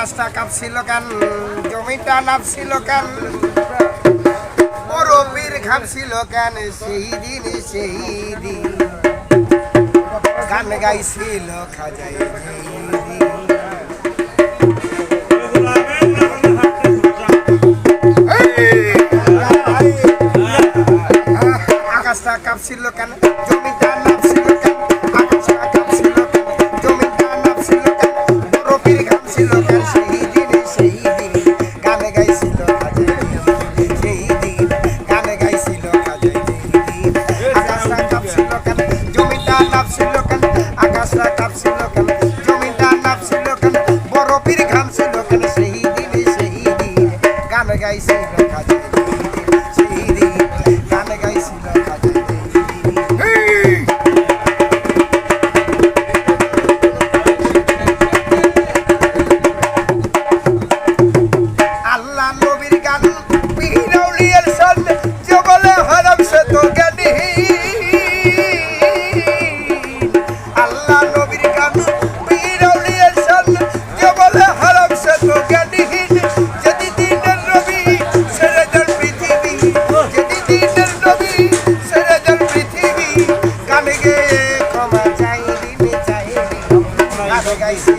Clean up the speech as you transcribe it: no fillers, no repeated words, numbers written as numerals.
আকাশটা কাঁপছিল কেন, জমিটা নাপছিল কেন, মুরব্বির ঘামছিল কেন, সেই দিন গান গাইছিল খাজাই আকাশটা কাঁপছিল কেন, জমিটা নাপছিল কেন, আকাশটা কাঁপছিল কেন, জমিটা নাপছিল কেন, মুরব্বির ঘামছিল কেন, সেই দিন গান গাইছিল খাজাই সেই দিন গান গাইছিল খাজাই আকাশটা কাঁপছিল কেন, জমিটা নাপছিল কেন, আকাশটা কাঁপছিল কেন, জমিটা নাপছিল কেন, মুরব্বির ঘামছিল কেন, সেই দিন গান গাইছিল খাজাই সেই দিন গান গাইছিল খাজাই আল্লাহ নবীর গান পীর আউলিয়ার শান জগলে হারাম সে তো জ্ঞানী আল্লাহ নবীর গান পীর আউলিয়ার শান জগলে হারাম সে তো জ্ঞানী যদি দিনের নবী ছেড়ে দেন পৃথিবী যদি দিনের নবী ছেড়ে দেন পৃথিবী গান গেয়ে ক্ষমা চাই দিন চাই গান গাইছি